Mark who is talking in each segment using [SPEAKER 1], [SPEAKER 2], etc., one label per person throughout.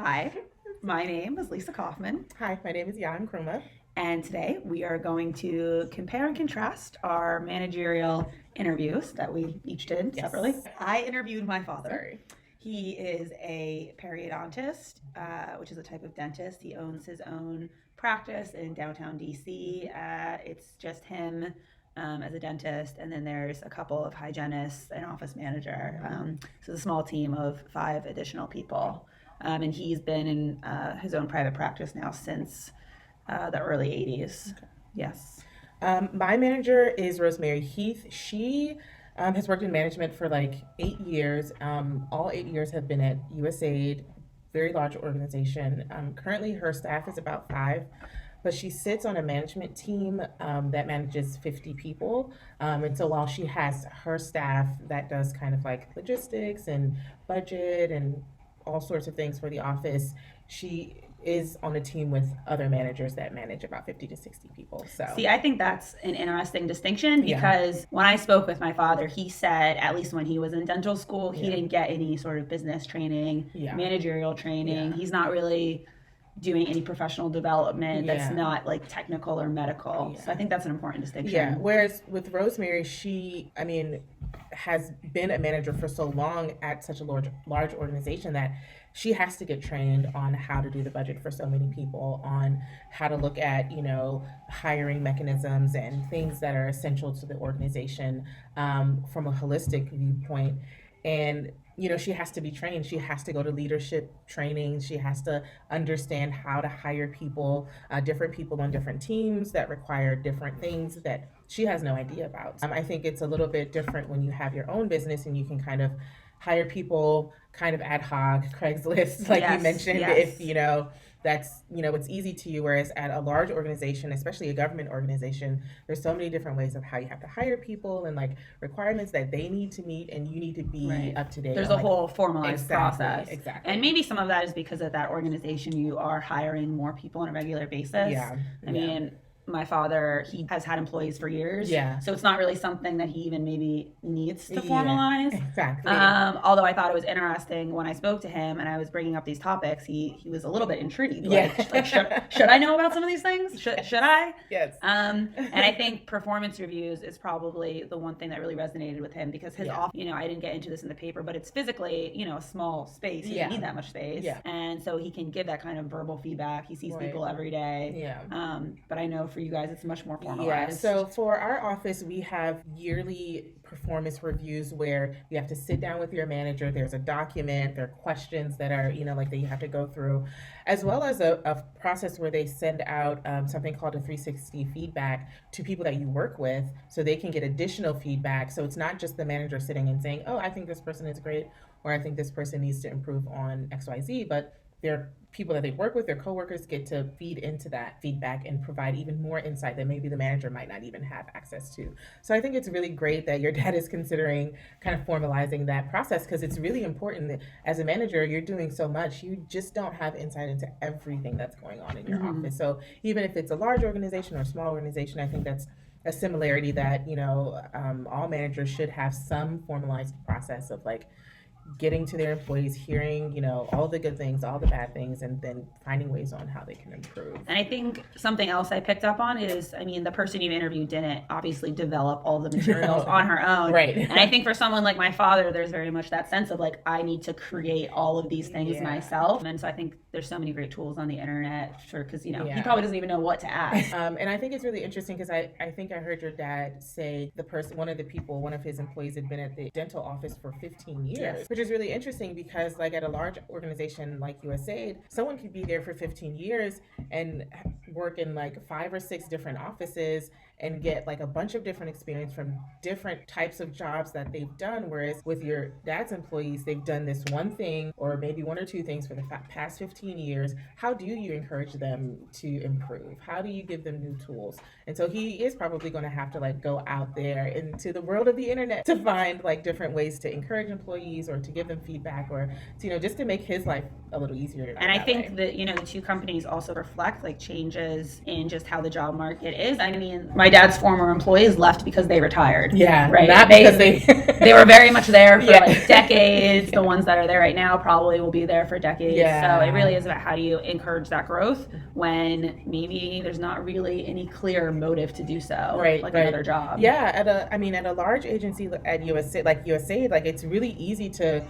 [SPEAKER 1] Hi, my name is Lisa Kaufman,
[SPEAKER 2] Hi, my name is Nkrumah.
[SPEAKER 1] and today we are going to compare and contrast our managerial interviews that we each did
[SPEAKER 2] Yes.
[SPEAKER 1] separately. I interviewed my father.
[SPEAKER 2] Sorry.
[SPEAKER 1] He is a periodontist, which is a type of dentist. He owns his own practice in downtown DC. It's just him as a dentist, and then there's a couple of hygienists, an office manager. So it's a small team of 5 additional people. And he's been in his own private practice now since the early 80s. Okay. Yes.
[SPEAKER 2] My manager is Rosemary Heath. She has worked in management for like 8 years. All 8 years have been at USAID, very large organization. Currently, her staff is about 5, but she sits on a management team that manages 50 people. And so while she has her staff that does kind of like logistics and budget and all sorts of things for the office, she is on a team with other managers that manage about 50 to 60 people. So
[SPEAKER 1] See, I think that's an interesting distinction
[SPEAKER 2] Yeah.
[SPEAKER 1] because when I spoke with my father, he said, at least when he was in dental school, he
[SPEAKER 2] Yeah.
[SPEAKER 1] didn't get any sort of business training,
[SPEAKER 2] Yeah.
[SPEAKER 1] managerial training.
[SPEAKER 2] Yeah.
[SPEAKER 1] He's not really doing any professional development that's
[SPEAKER 2] Yeah.
[SPEAKER 1] not like technical or medical.
[SPEAKER 2] Yeah.
[SPEAKER 1] So I think that's an important distinction.
[SPEAKER 2] Yeah. Whereas with Rosemary, she, has been a manager for so long at such a large organization that she has to get trained on how to do the budget for so many people, on how to look at, hiring mechanisms and things that are essential to the organization from a holistic viewpoint. And she has to be trained. She has to go to leadership training. She has to understand how to hire people, different people on different teams that require different things that she has no idea about. I think it's a little bit different when you have your own business and you can kind of hire people kind of ad hoc, Craigslist, like you
[SPEAKER 1] Yes,
[SPEAKER 2] mentioned,
[SPEAKER 1] yes.
[SPEAKER 2] if that's it's easy to you. Whereas at a large organization, especially a government organization, there's so many different ways of how you have to hire people and like requirements that they need to meet, and you need to be
[SPEAKER 1] Right.
[SPEAKER 2] up to date.
[SPEAKER 1] There's
[SPEAKER 2] on,
[SPEAKER 1] a
[SPEAKER 2] like,
[SPEAKER 1] whole formalized
[SPEAKER 2] Exactly,
[SPEAKER 1] process.
[SPEAKER 2] exactly.
[SPEAKER 1] And maybe some of that is because at that organization you are hiring more people on a regular basis.
[SPEAKER 2] Yeah,
[SPEAKER 1] I mean, my father, he has had employees for years.
[SPEAKER 2] Yeah.
[SPEAKER 1] So it's not really something that he even maybe needs to
[SPEAKER 2] Yeah,
[SPEAKER 1] formalize.
[SPEAKER 2] exactly.
[SPEAKER 1] Although I thought it was interesting when I spoke to him and I was bringing up these topics, he was a little bit intrigued.
[SPEAKER 2] Yeah.
[SPEAKER 1] Like should I know about some of these things? Should I?
[SPEAKER 2] Yes.
[SPEAKER 1] And I think performance reviews is probably the one thing that really resonated with him because his office, I didn't get into this in the paper, but it's physically, a small space. He doesn't need that much space.
[SPEAKER 2] Yeah.
[SPEAKER 1] And so he can give that kind of verbal feedback. He sees
[SPEAKER 2] Right.
[SPEAKER 1] people every day.
[SPEAKER 2] Yeah.
[SPEAKER 1] But I know for you guys, it's much more formalized.
[SPEAKER 2] Yeah, so for our office, we have yearly performance reviews where you have to sit down with your manager. There's a document, there are questions that are, that you have to go through, as well as a process where they send out something called a 360 feedback to people that you work with so they can get additional feedback. So it's not just the manager sitting and saying, oh, I think this person is great, or I think this person needs to improve on XYZ, but they're people that they work with, their coworkers get to feed into that feedback and provide even more insight that maybe the manager might not even have access to. So I think it's really great that your dad is considering kind of formalizing that process because it's really important that as a manager, you're doing so much. You just don't have insight into everything that's going on in your office. So even if it's a large organization or a small organization, I think that's a similarity that, all managers should have some formalized process of like getting to their employees, hearing, all the good things, all the bad things, and then finding ways on how they can improve.
[SPEAKER 1] And I think something else I picked up on is, the person you interviewed didn't obviously develop all the materials on her own.
[SPEAKER 2] Right.
[SPEAKER 1] And I think for someone like my father, there's very much that sense of like, I need to create all of these things myself. And so I think there's so many great tools on the internet because, he probably doesn't even know what to ask.
[SPEAKER 2] And I think it's really interesting because I think I heard your dad say one of his employees had been at the dental office for 15 years,
[SPEAKER 1] Yes.
[SPEAKER 2] which is really interesting because like at a large organization like USAID, someone could be there for 15 years and work in like 5 or 6 different offices and get like a bunch of different experience from different types of jobs that they've done. Whereas with your dad's employees, they've done this one thing or maybe 1 or 2 things for the past 15 years. How do you encourage them to improve? How do you give them new tools? And so he is probably going to have to like go out there into the world of the internet to find like different ways to encourage employees or to give them feedback or to, just to make his life a little easier.
[SPEAKER 1] And I think that, the two companies also reflect like changes in just how the job market is. My my dad's former employees left because they retired.
[SPEAKER 2] Yeah,
[SPEAKER 1] right.
[SPEAKER 2] Not because they
[SPEAKER 1] they were very much there for like decades. The ones that are there right now probably will be there for decades. So it really is about how do you encourage that growth when maybe there's not really any clear motive to do so, like another job.
[SPEAKER 2] Yeah, at a large agency at USA, like it's really easy to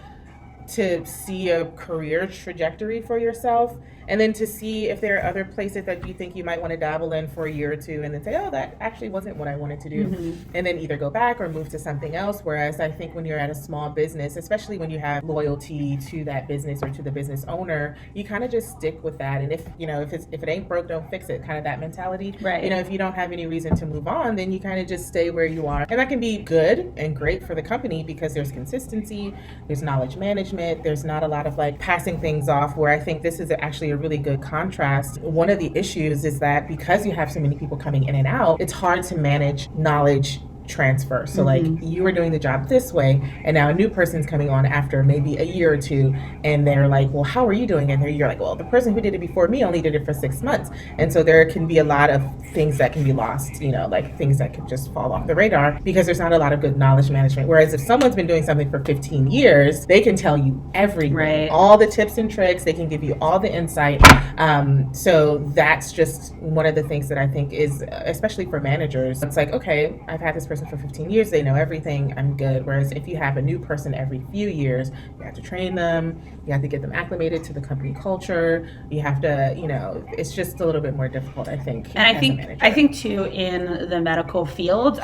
[SPEAKER 2] see a career trajectory for yourself, and then to see if there are other places that you think you might want to dabble in for a year or two, and then say, oh, that actually wasn't what I wanted to do, and then either go back or move to something else. Whereas I think when you're at a small business, especially when you have loyalty to that business or to the business owner, you kind of just stick with that. And if it ain't broke, don't fix it, kind of that mentality.
[SPEAKER 1] Right.
[SPEAKER 2] If you don't have any reason to move on, then you kind of just stay where you are, and that can be good and great for the company because there's consistency, there's knowledge management. There's not a lot of like passing things off, where I think this is actually a really good contrast. One of the issues is that because you have so many people coming in and out, it's hard to manage knowledge transfer. So like you were doing the job this way, and now a new person's coming on after maybe a year or two, and they're like, well, how are you doing it? And you're like, well, the person who did it before me only did it for 6 months. And so there can be a lot of things that can be lost, like things that could just fall off the radar because there's not a lot of good knowledge management. Whereas if someone's been doing something for 15 years, they can tell you everything, all the tips and tricks, they can give you all the insight. So that's just one of the things that I think is, especially for managers, it's like, okay, I've had this person for 15 years, they know everything, I'm good. Whereas if you have a new person every few years, you have to train them, you have to get them acclimated to the company culture, you have to, it's just a little bit more difficult, I think.
[SPEAKER 1] And I think too, in the medical field,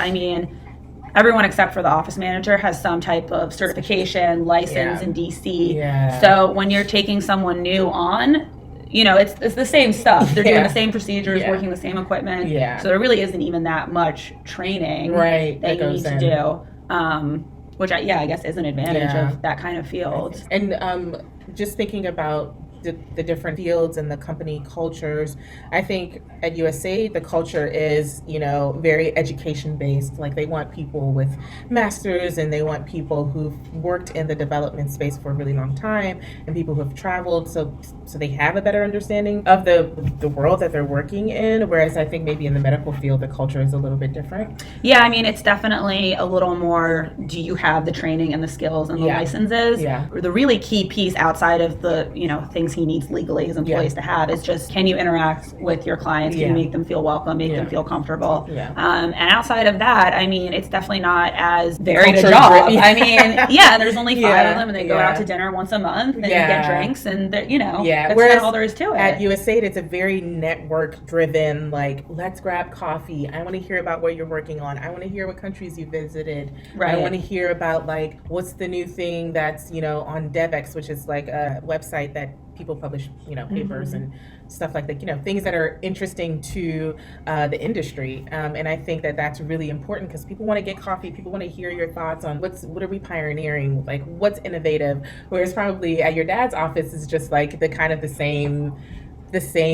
[SPEAKER 1] everyone except for the office manager has some type of certification, license in DC. Yeah. So when you're taking someone new on, it's the same stuff. They're doing the same procedures, working the same equipment. Yeah. So there really isn't even that much training that you need to do, which I guess is an advantage of that kind of field.
[SPEAKER 2] And just thinking about the different fields and the company cultures, I think at USA the culture is very education based. Like they want people with masters, and they want people who've worked in the development space for a really long time, and people who have traveled, so they have a better understanding of the world that they're working in. Whereas I think maybe in the medical field the culture is a little bit different.
[SPEAKER 1] Yeah, it's definitely a little more, do you have the training and the skills and the licenses? Yeah. The really key piece outside of the things he needs legally his employees to have is just, can you interact with your clients? Can you make them feel welcome, make them feel comfortable? Yeah. And outside of that, it's definitely not as varied a job. There's only 5 of them, and they go out to dinner once a month and get drinks, and that's kind of all there is to it.
[SPEAKER 2] At USA, it's a very network driven, like, let's grab coffee. I want to hear about what you're working on. I want to hear what countries you visited. Right. I want to hear about like what's the new thing that's on DevX, which is like a website that people publish, papers and stuff like that, things that are interesting to the industry. And I think that that's really important because people want to get coffee. People want to hear your thoughts on what are we pioneering, like what's innovative. Whereas probably at your dad's office is just like the same.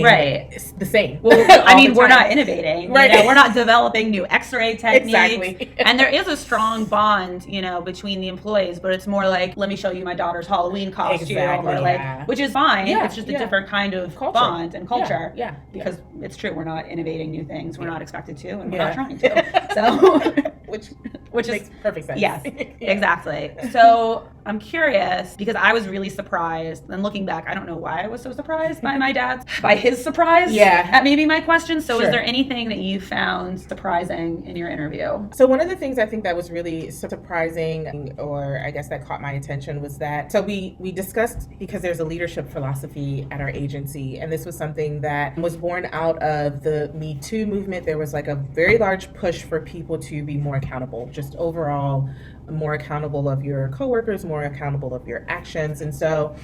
[SPEAKER 2] Right. The same.
[SPEAKER 1] Well, we're not innovating. Right. We're not developing new X-ray techniques.
[SPEAKER 2] Exactly.
[SPEAKER 1] And there is a strong bond, between the employees, but it's more like, let me show you my daughter's Halloween costume, or which is fine. Yeah, it's just a different kind of culture. Bond and culture. Yeah. Because it's true, we're not innovating new things. We're not expected to, and we're not trying to. So, which
[SPEAKER 2] makes perfect sense.
[SPEAKER 1] Yes, exactly. So I'm curious because I was really surprised. And looking back, I don't know why I was so surprised by his surprise at maybe my question. So is there anything that you found surprising in your interview?
[SPEAKER 2] So one of the things I think that was really surprising, or I guess that caught my attention, was that, so we discussed, because there's a leadership philosophy at our agency, and this was something that was born out of the Me Too movement. There was like a very large push for people to be more accountable, just overall more accountable of your coworkers, more accountable of your actions. And so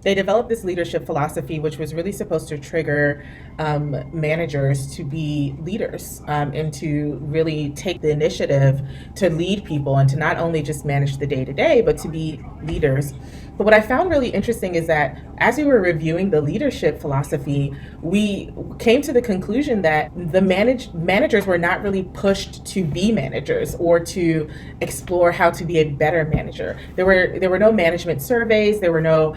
[SPEAKER 2] they developed this leadership philosophy, which was really supposed to trigger managers to be leaders, and to really take the initiative to lead people and to not only just manage the day-to-day, but to be leaders. But what I found really interesting is that as we were reviewing the leadership philosophy, we came to the conclusion that the managers were not really pushed to be managers or to explore how to be a better manager. There were no management surveys. There were no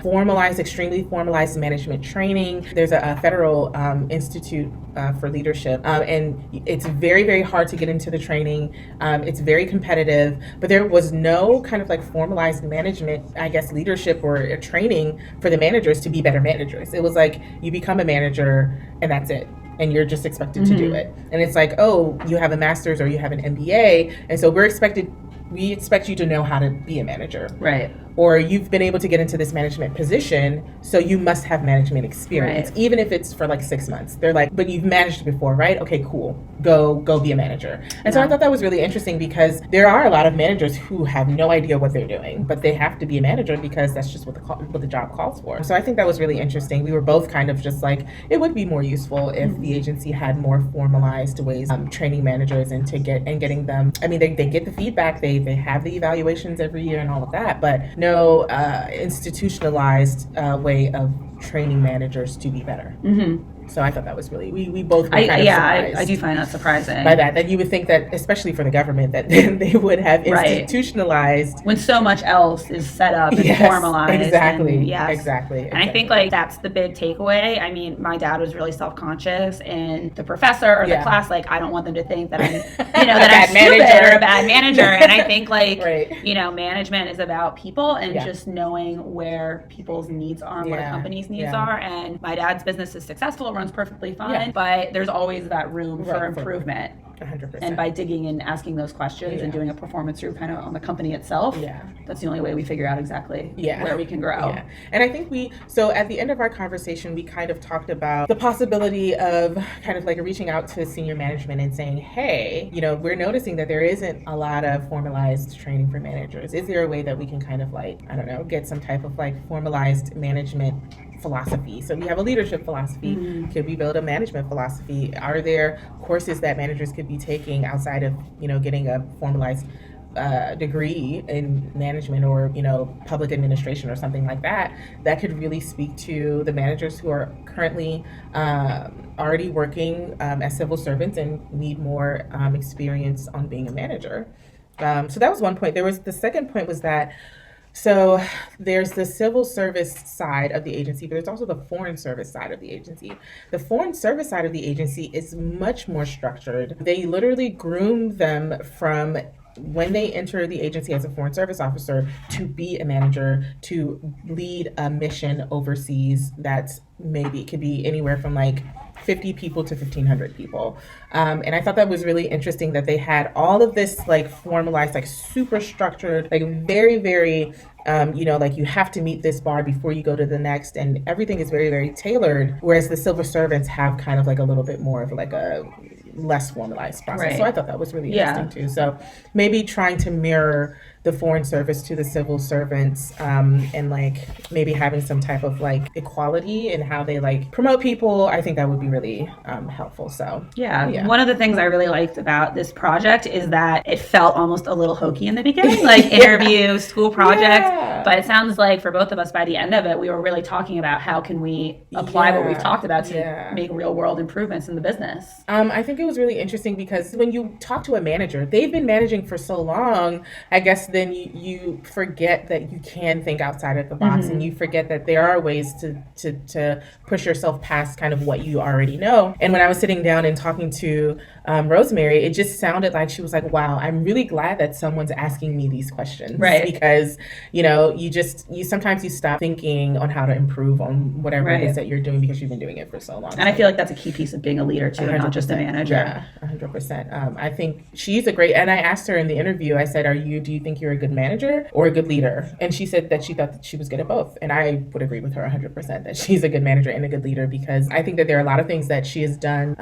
[SPEAKER 2] extremely formalized management training. There's a federal institute for leadership, and it's very, very hard to get into the training. It's very competitive, but there was no kind of like formalized management, I guess, leadership or training for the managers to be better managers. It was like you become a manager and that's it. And you're just expected to do it. And it's like, oh, you have a master's or you have an MBA. And so we expect you to know how to be a manager.
[SPEAKER 1] Right.
[SPEAKER 2] Or you've been able to get into this management position, so you must have management experience,
[SPEAKER 1] right.
[SPEAKER 2] even if it's for like 6 months. They're like, but you've managed before, right? Okay, cool. Go be a manager. And so I thought that was really interesting because there are a lot of managers who have no idea what they're doing, but they have to be a manager because that's just what the job calls for. So I think that was really interesting. We were both kind of just like, it would be more useful if the agency had more formalized ways training managers and getting them. I mean, they get the feedback, they have the evaluations every year and all of that, but no institutionalized way of training managers to be better. So I thought that was really, we both were kind of surprised.
[SPEAKER 1] I do find that surprising.
[SPEAKER 2] By that you would think that, especially for the government, that they would have institutionalized.
[SPEAKER 1] When so much else is set up and formalized.
[SPEAKER 2] Exactly.
[SPEAKER 1] And,
[SPEAKER 2] exactly.
[SPEAKER 1] And I think like that's the big takeaway. I mean, my dad was really self-conscious, and the professor or the class, like, I don't want them to think that I'm, that I'm stupid or a bad manager. And I think like, management is about people and just knowing where people's needs are and what a company's needs are. And my dad's business is successful, runs perfectly fine, but there's always that room for improvement.
[SPEAKER 2] 100%.
[SPEAKER 1] And by digging and asking those questions and doing a performance review kind of on the company itself, that's the only way we figure out exactly where we can grow.
[SPEAKER 2] And I think so at the end of our conversation, we kind of talked about the possibility of kind of like reaching out to senior management and saying, hey, we're noticing that there isn't a lot of formalized training for managers. Is there a way that we can kind of like, I don't know, get some type of like formalized management philosophy? So we have a leadership philosophy. Could we build a management philosophy? Are there courses that managers could be taking outside of getting a formalized degree in management or public administration or something like that could really speak to the managers who are currently already working as civil servants and need more experience on being a manager? So that was one point. The second point was that so there's the civil service side of the agency, but there's also the foreign service side of the agency. The foreign service side of the agency is much more structured. They literally groom them from when they enter the agency as a foreign service officer to be a manager, to lead a mission overseas that's maybe it could be anywhere from like 50 people to 1,500 people. And I thought that was really interesting that they had all of this like formalized, like super structured, like very, very, like you have to meet this bar before you go to the next, and everything is very, very tailored. Whereas the civil servants have kind of like a little bit more of like a less formalized process. So I thought that was really interesting too. So maybe trying to mirror the foreign service to the civil servants, and like maybe having some type of like equality in how they like promote people. I think that would be really helpful. So
[SPEAKER 1] one of the things I really liked about this project is that it felt almost a little hokey in the beginning, like interview, school project. But it sounds like for both of us, by the end of it, we were really talking about how can we apply what we've talked about to make real world improvements in the business.
[SPEAKER 2] I think it was really interesting because when you talk to a manager, they've been managing for so long, I guess then you forget that you can think outside of the box, and you forget that there are ways to push yourself past kind of what you already know. And when I was sitting down and talking to Rosemary, it just sounded like she was like, wow, I'm really glad that someone's asking me these questions. Right. Because, you sometimes you stop thinking on how to improve on whatever it is that you're doing because you've been doing it for so long.
[SPEAKER 1] And I feel like that's a key piece of being a leader too, and not just a manager.
[SPEAKER 2] Yeah, 100%. I think she's a great, and I asked her in the interview, I said, do you think you're a good manager or a good leader? And she said that she thought that she was good at both. And I would agree with her 100% that she's a good manager and a good leader, because I think that there are a lot of things that she has done,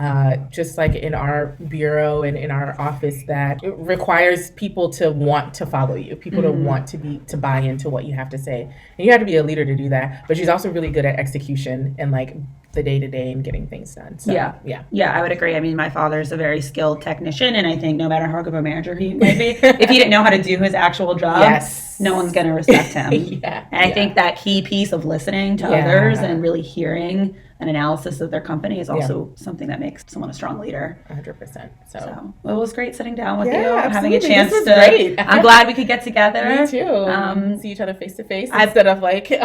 [SPEAKER 2] just like in our bureau and in our office, that it requires people to want to follow you, people to want to buy into what you have to say. And you have to be a leader to do that. But she's also really good at execution and like the day-to-day and getting things done. So,
[SPEAKER 1] yeah, I would agree. I mean, my father's a very skilled technician, and I think no matter how good of a manager he might be, if he didn't know how to do his actual job, no one's going to respect him. And I think that key piece of listening to others and really hearing an analysis of their company is also something that makes someone a strong leader.
[SPEAKER 2] 100%. So
[SPEAKER 1] well, it was great sitting down with you,
[SPEAKER 2] absolutely.
[SPEAKER 1] having a chance
[SPEAKER 2] this was
[SPEAKER 1] to.
[SPEAKER 2] Great.
[SPEAKER 1] I'm glad we could get together.
[SPEAKER 2] Me too. See each other face to face instead of like on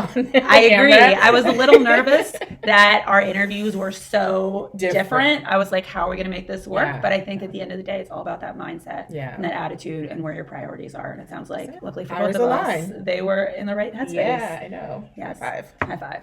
[SPEAKER 1] I agree.
[SPEAKER 2] camera.
[SPEAKER 1] I was a little nervous that our interviews were so different. I was like, how are we going to make this work?
[SPEAKER 2] Yeah.
[SPEAKER 1] But I think at the end of the day, it's all about that mindset
[SPEAKER 2] Yeah.
[SPEAKER 1] and that attitude and where your priorities are. And it sounds like, luckily for
[SPEAKER 2] Ours
[SPEAKER 1] both of
[SPEAKER 2] align.
[SPEAKER 1] us, they were in the right headspace.
[SPEAKER 2] Yeah, I know.
[SPEAKER 1] Yes.
[SPEAKER 2] High five.
[SPEAKER 1] High five.